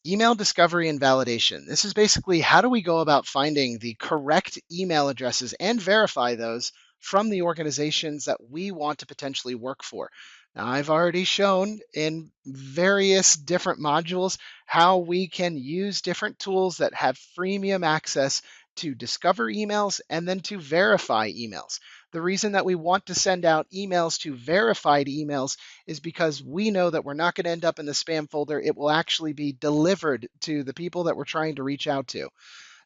Email discovery and validation. This is basically how do we go about finding the correct email addresses and verify those from the organizations that we want to potentially work for. Now, I've already shown in various different modules how we can use different tools that have freemium access to discover emails and then to verify emails. The reason that we want to send out emails to verified emails is because we know that we're not going to end up in the spam folder. It will actually be delivered to the people that we're trying to reach out to.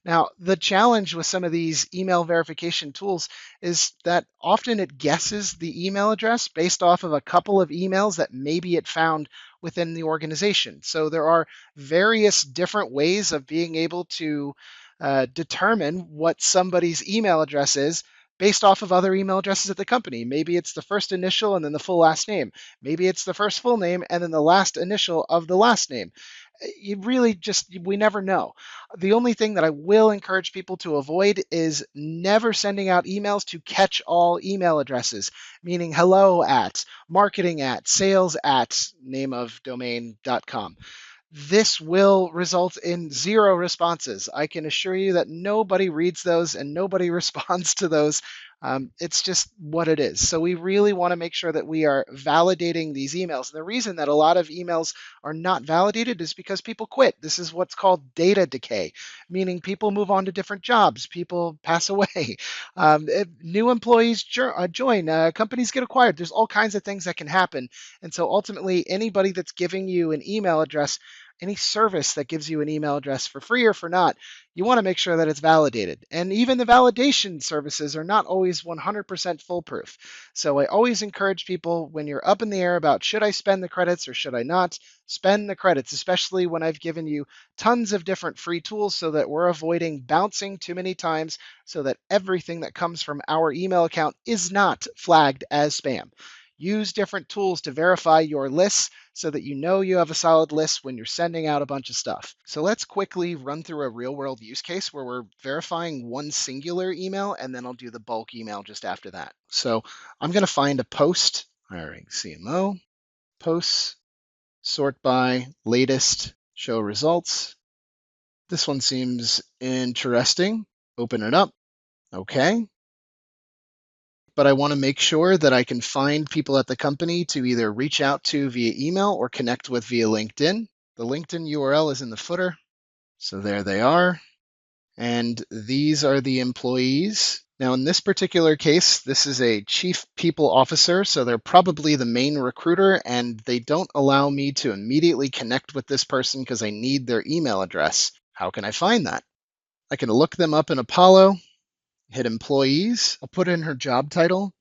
Now, the challenge with some of these email verification tools is that often it guesses the email address based off of a couple of emails that maybe it found within the organization. So there are various different ways of being able to determine what somebody's email address is based off of other email addresses at the company. Maybe it's the first initial and then the full last name. Maybe it's the first full name and then the last initial of the last name. You really just, we never know. The only thing that I will encourage people to avoid is never sending out emails to catch all email addresses, meaning hello at, marketing at, sales at, name of domain.com. This will result in zero responses. I can assure you that nobody reads those and nobody responds to those. It's just what it is. So we really want to make sure that we are validating these emails. And the reason that a lot of emails are not validated is because people quit. This is what's called data decay, meaning people move on to different jobs, people pass away, new employees join, companies get acquired. There's all kinds of things that can happen. And so ultimately, anybody that's giving you an email address, any service that gives you an email address for free or for not, you want to make sure that it's validated. And even the validation services are not always 100% foolproof. So I always encourage people, when you're up in the air about should I spend the credits or should I not, spend the credits, especially when I've given you tons of different free tools so that we're avoiding bouncing too many times, so that everything that comes from our email account is not flagged as spam. Use different tools to verify your lists so that you know you have a solid list when you're sending out a bunch of stuff. So let's quickly run through a real world use case where we're verifying one singular email, and then I'll do the bulk email just after that. So I'm going to find a post, hiring CMO, posts, sort by latest, show results. This one seems interesting. Open it up. Okay. But I want to make sure that I can find people at the company to either reach out to via email or connect with via LinkedIn. The LinkedIn URL is in the footer. So there they are. And these are the employees. Now, in this particular case, this is a chief people officer, so they're probably the main recruiter, and they don't allow me to immediately connect with this person because I need their email address. How can I find that? I can look them up in Apollo, hit employees. I'll put in her job title.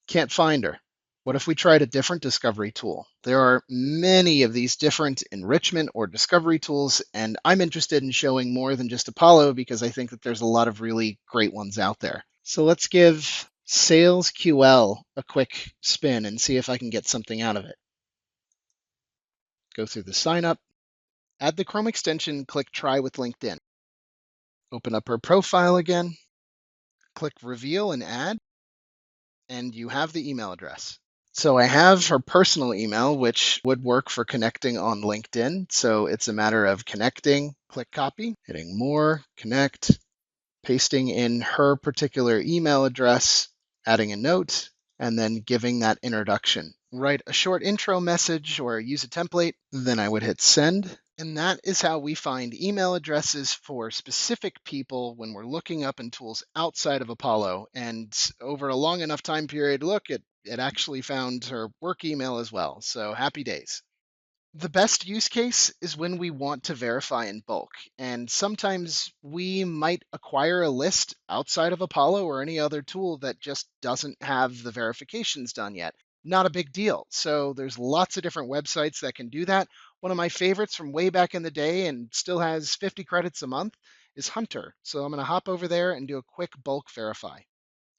Can't find her. What if we tried a different discovery tool? There are many of these different enrichment or discovery tools, and I'm interested in showing more than just Apollo because I think that there's a lot of really great ones out there. So let's give SalesQL a quick spin and see if I can get something out of it. Go through the sign up, add the Chrome extension, click try with LinkedIn. Open up her profile again, click reveal and add, and you have the email address. So I have her personal email, which would work for connecting on LinkedIn. So it's a matter of connecting, click copy, hitting more, connect, pasting in her particular email address, adding a note, and then giving that introduction. Write a short intro message or use a template, then I would hit send. And that is how we find email addresses for specific people when we're looking up in tools outside of Apollo. And over a long enough time period, look, it actually found her work email as well. So happy days. The best use case is when we want to verify in bulk. And sometimes we might acquire a list outside of Apollo or any other tool that just doesn't have the verifications done yet. Not a big deal. So there's lots of different websites that can do that. One of my favorites from way back in the day and still has 50 credits a month is Hunter. So I'm going to hop over there and do a quick bulk verify.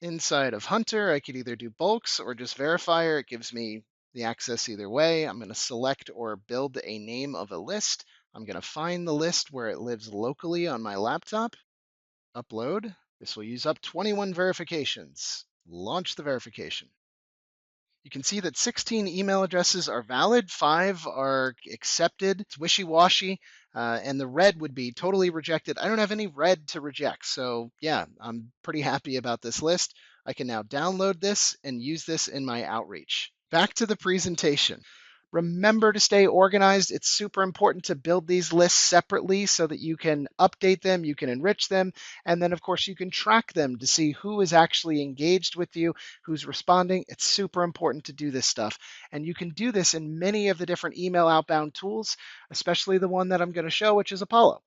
Inside of Hunter, I could either do bulks or just verifier. It gives me the access either way. I'm going to select or build a name of a list. I'm going to find the list where it lives locally on my laptop. Upload. This will use up 21 verifications. Launch the verification. You can see that 16 email addresses are valid, 5 are accepted. It's wishy-washy, and the red would be totally rejected. I don't have any red to reject, so yeah, I'm pretty happy about this list. I can now download this and use this in my outreach. Back to the presentation. Remember to stay organized. It's super important to build these lists separately so that you can update them, you can enrich them, and then, of course, you can track them to see who is actually engaged with you, who's responding. It's super important to do this stuff. And you can do this in many of the different email outbound tools, especially the one that I'm going to show, which is Apollo.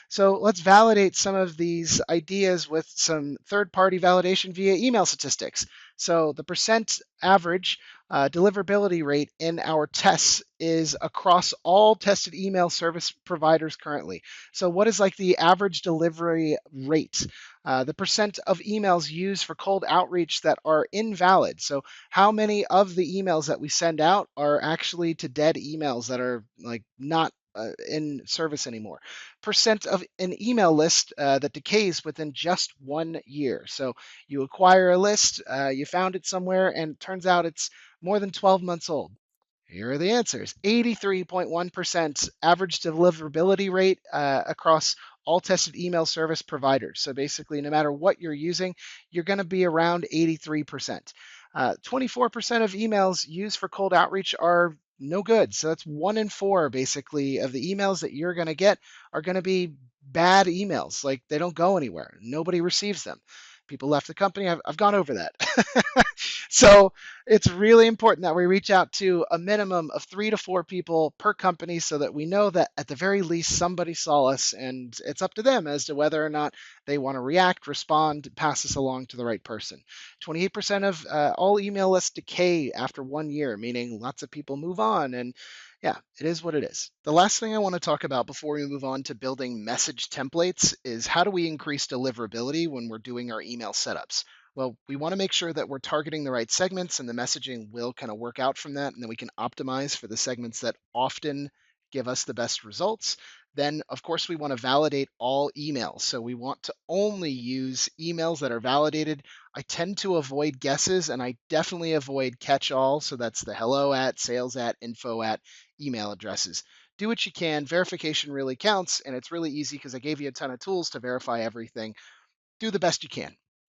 So let's validate some of these ideas with some third-party validation via email statistics. So the percent average deliverability rate in our tests is across all tested email service providers currently. So what is like the average delivery rate? The percent of emails used for cold outreach that are invalid. So how many of the emails that we send out are actually to dead emails that are like not in service anymore? Percent of an email list that decays within just 1 year. So you acquire a list, you found it somewhere, and it turns out it's more than 12 months old. Here are the answers. 83.1% average deliverability rate across all tested email service providers. So basically, no matter what you're using, you're going to be around 83%. 24% of emails used for cold outreach are no good. So that's 1 in 4, basically, of the emails that you're going to get are going to be bad emails. Like they don't go anywhere. Nobody receives them. People left the company. I've gone over that. So it's really important that we reach out to a minimum of 3 to 4 people per company so that we know that at the very least somebody saw us, and it's up to them as to whether or not they want to react, respond, pass this along to the right person. 28% of all email lists decay after 1 year, meaning lots of people move on. And yeah, it is what it is. The last thing I want to talk about before we move on to building message templates is how do we increase deliverability when we're doing our email setups? Well, we want to make sure that we're targeting the right segments and the messaging will kind of work out from that. And then we can optimize for the segments that often give us the best results. Then, of course, we want to validate all emails. So we want to only use emails that are validated. I tend to avoid guesses, and I definitely avoid catch-all. So that's the hello at, sales at, info at email addresses. Do what you can. Verification really counts, and it's really easy because I gave you a ton of tools to verify everything. Do the best you can.